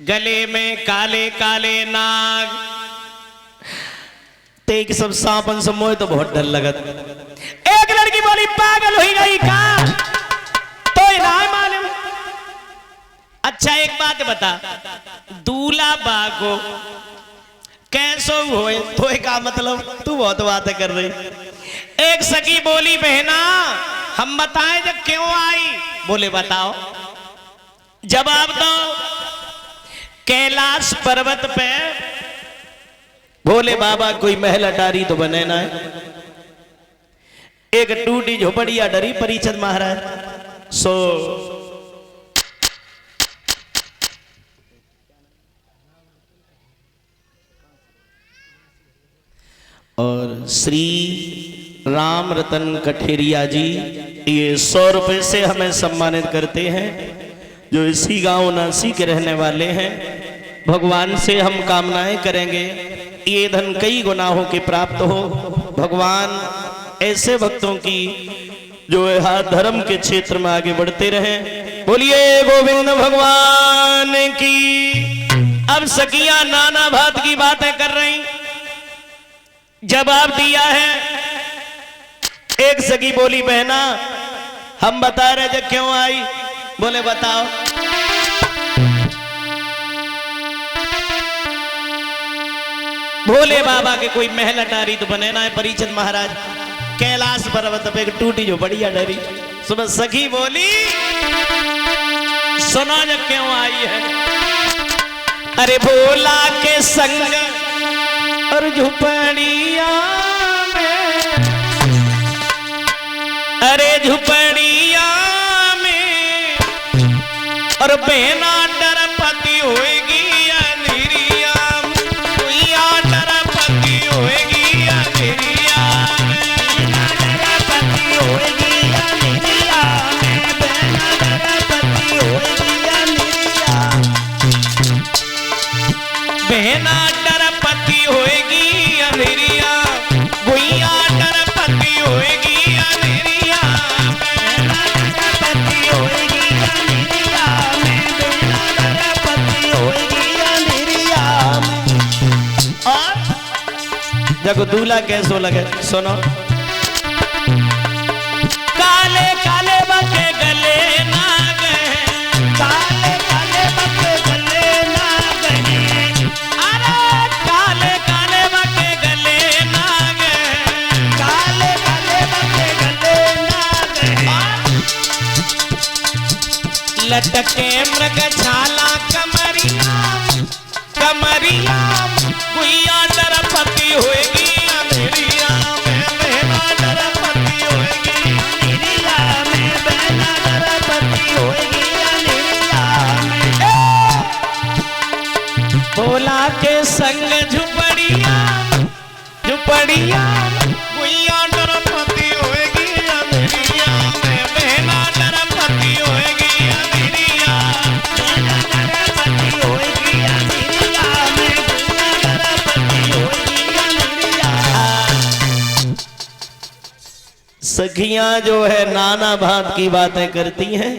गले में काले काले नाग, तेग सब सांपन से मोए तो बहुत डर लगत। एक लड़की बोली पागल हुई गई का, तो ना मालूम। अच्छा एक बात बता, दूल्हा बागो कैसो होए तो का मतलब, तू बहुत बातें कर रही। एक सखी बोली बहना हम बताएं जब क्यों आई, बोले बताओ। जवाब दो। कैलाश पर्वत पे भोले बाबा कोई महल अटारी तो बने ना है, एक टूटी झोपड़िया डरी परीक्षित महाराज सो और श्री राम रतन कठेरिया जी ये 100 रुपए से हमें सम्मानित करते हैं, जो इसी गांव नासी के रहने वाले हैं। भगवान से हम कामनाएं करेंगे ये धन कई गुनाहों के प्राप्त हो। भगवान ऐसे भक्तों की जो है धर्म के क्षेत्र में आगे बढ़ते रहे। बोलिए गोविंद भगवान की। अब सखियां नाना भात की बातें कर रही, जवाब दिया है। एक सखी बोली बहना हम बता रहे जब क्यों आई, बोले बताओ। भोले बाबा के कोई महल अटारी तो बने ना है परीक्षित महाराज, कैलाश पर्वत पे टूटी जो बढ़िया डरी। सुबह सखी बोली सुना जब क्यों आई है। अरे भोला के संग और झुपड़िया में, अरे झुपड़िया में और बहना डरपति होएगी अंधेरिया, भैया डरपति होएगी अंधेरिया, डरपति होएगी अंधेरिया, बहना डरपति होएगी अंधेरिया, बहना डरपति होएगी अंधेरिया, भैया डरपति होएगी अंधेरिया, बहना डरपति होएगी अंधेरिया, बहना डरपति होएगी अंधेरिया। और जब दूल्हा कैसो लगे सुनो। काले काले बके गले ना गए, काले काले बके गले ना गए, अरे काले काले बके गले ना गए, काले काले बके गले ना गए। लटके मृग छाला कमरिया, कमरिया गुइया डरपति होएगी अंधेरिया में, बहना डरपति होएगी अंधेरिया में, बहना डरपति होएगी अंधेरिया में। भोला के संग झुपड़िया, झुपड़िया गुइया डरपति होएगी अंधेरिया में, बहना डरपति होएगी अंधेरिया, बहना डरपति होएगी अंधेरिया में, गुइया डरपति होएगी अंधेरिया। सखियां जो है नाना भात की बातें करती हैं,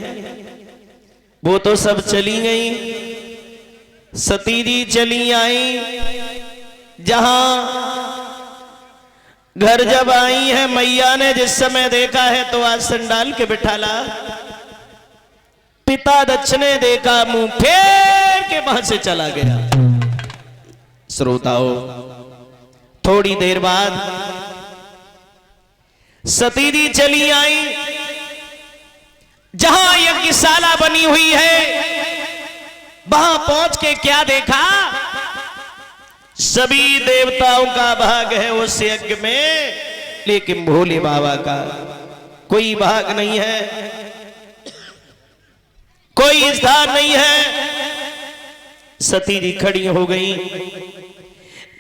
वो तो सब चली गई। सती जी चली आई, जहां घर जब आई है मैया ने जिस समय देखा है तो आसन डाल के बिठाला। पिता दक्ष ने देखा, मुंह फेर के वहां से चला गया। श्रोताओं थोड़ी देर बाद सती जी चली आई, जहां यज्ञशाला बनी हुई है वहां पहुंच के क्या देखा, सभी देवताओं का भाग है उस यज्ञ में, लेकिन भोले बाबा का कोई भाग नहीं है, कोई स्थान नहीं है। सती जी खड़ी हो गई,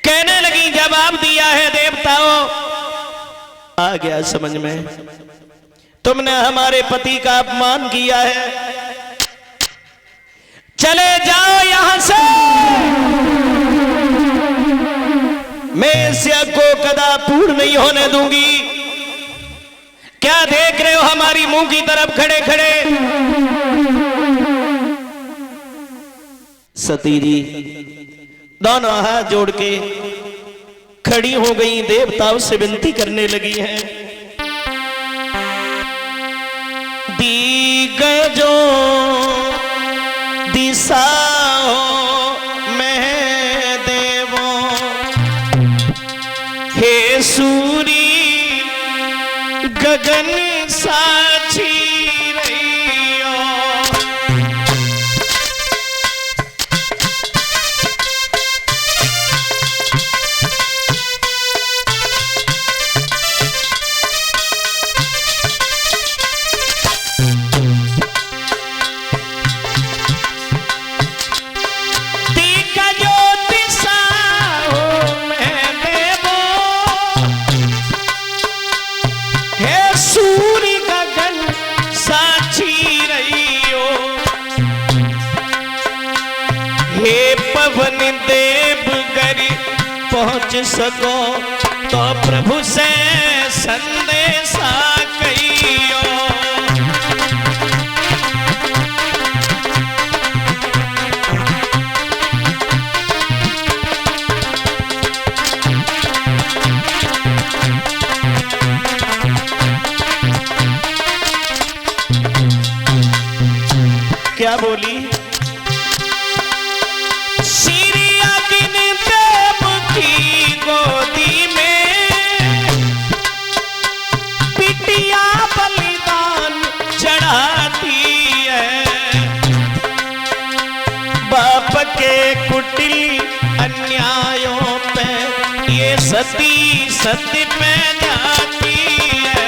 कहने लगी जवाब दिया है देवताओं, आ गया समझ में, तुमने हमारे पति का अपमान किया है, चले जाओ यहां से, मैं इस यज्ञ को कदा पूर्ण नहीं होने दूंगी। क्या देख रहे हो हमारी मुंह की तरफ खड़े खड़े, सती जी दोनों हाथ जोड़ के खड़ी हो गई, देवताओं से विनती करने लगी हैं। दिग्गजो दिशाओ में देवो, हे सूरी गगन साक्षी रहियो। पवन देव गरी पहुंच सको तो प्रभु से संदेशा कहियो। क्या बोली? गोदी में बिटिया बलिदान चढ़ाती है, बाप के कुटिल अन्यायों पे ये सती सत्य पे जाती है।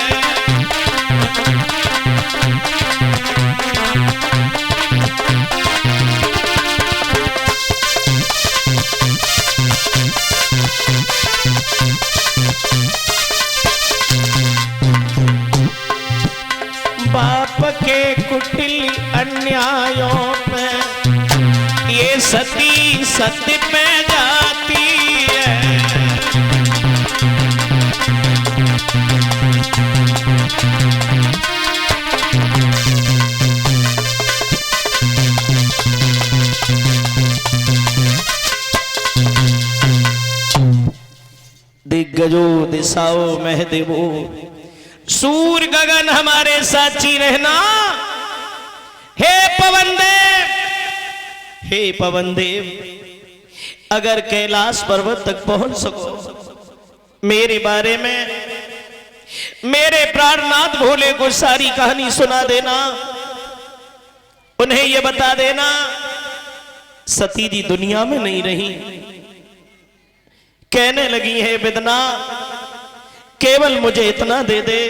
बाप के कुटिल अन्यायों पे ये सती सत्य पे जाती है। दिग्गजो दिशाओ मह देवो, सूर्य गगन हमारे साक्षी रहना। हे पवन देव, हे पवन देव, अगर कैलाश पर्वत तक पहुंच सको मेरे बारे में, मेरे प्राणनाथ भोले को सारी कहानी सुना देना। उन्हें यह बता देना सती जी दुनिया में नहीं रही। कहने लगी है विदना केवल मुझे इतना दे दे।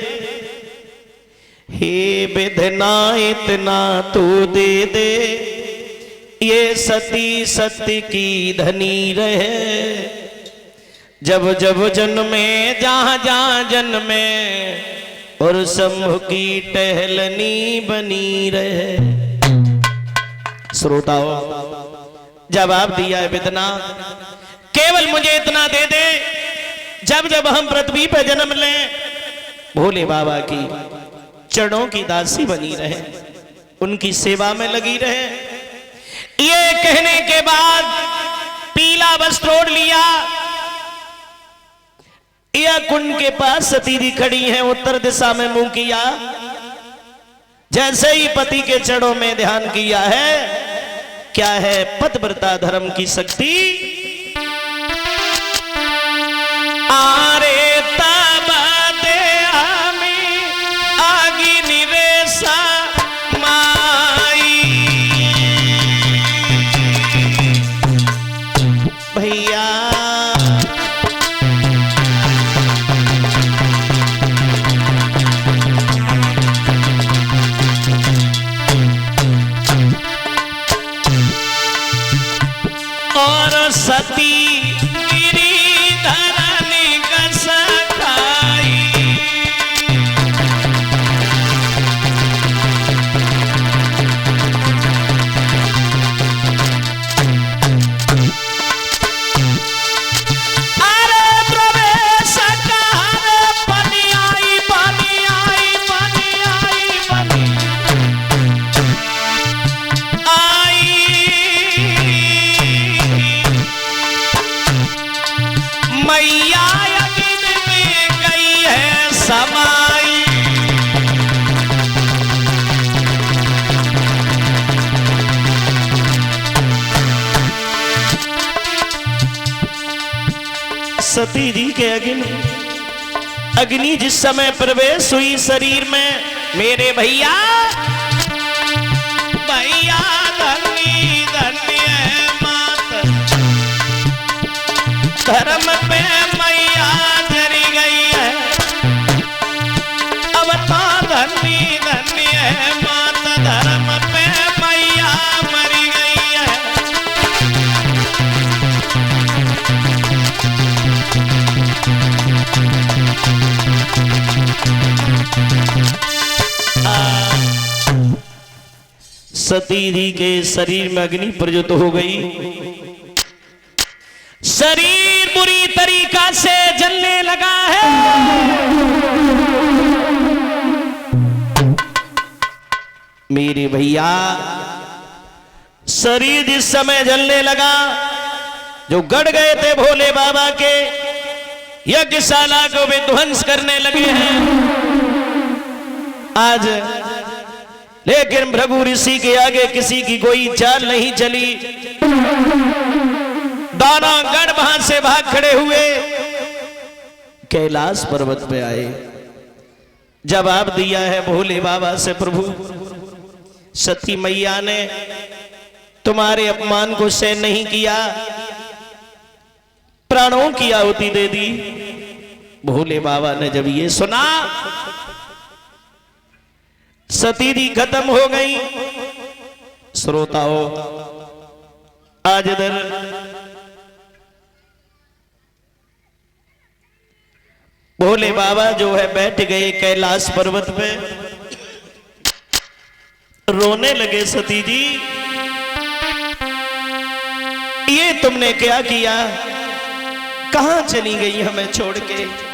हे विदना इतना तू दे दे, ये सती सत्य की धनी रहे। जब जब जन्मे जहां जहां जन्मे, और शंभु की टहलनी बनी रहे। श्रोताओ जवाब दिया है विदना केवल मुझे इतना दे दे, जब जब हम पृथ्वी पर जन्म लें भोले बाबा की चरणों की दासी बनी रहे, उनकी सेवा में लगी रहे। ये कहने के बाद पीला वस्त्र ओढ़ लिया। यह कुंड के पास सती जी खड़ी हैं, उत्तर दिशा में मुंह किया। जैसे ही पति के चरणों में ध्यान किया है, क्या है पतिव्रता धर्म की शक्ति। आरे तबा दे आमी आगी निवेशा माई। भैया और सती आई सती जी के अग्नि जिस समय प्रवेश हुई शरीर में, मेरे भैया भैया धन्य धन्य मात, धर्म पे मैया धरी गई है, अब तो धन्य धन्य मात, धर्म पे मैया मरी गई है। सती जी के शरीर में अग्नि प्रज्वलित हो गई, शरीर बुरी तरीका से जलने लगा है। मेरे भैया शरीर जिस समय जलने लगा, जो गड़ गए थे भोले बाबा के यज्ञशाला को विध्वंस करने लगे हैं आज, लेकिन भृगु ऋषि के आगे किसी की कोई चाल नहीं चली। दोनों गण वहां से भाग खड़े हुए, कैलाश पर्वत पे आए। जवाब दिया है भोले बाबा से, प्रभु सती मैया ने तुम्हारे अपमान को सहन नहीं किया, प्राणों की आहुति दे दी। भोले बाबा ने जब ये सुना, सती जी खत्म हो गई। श्रोताओं, आज इधर भोले बाबा जो है बैठ गए कैलाश पर्वत पे, रोने लगे। सती जी ये तुमने क्या किया, कहां चली गई हमें छोड़ के?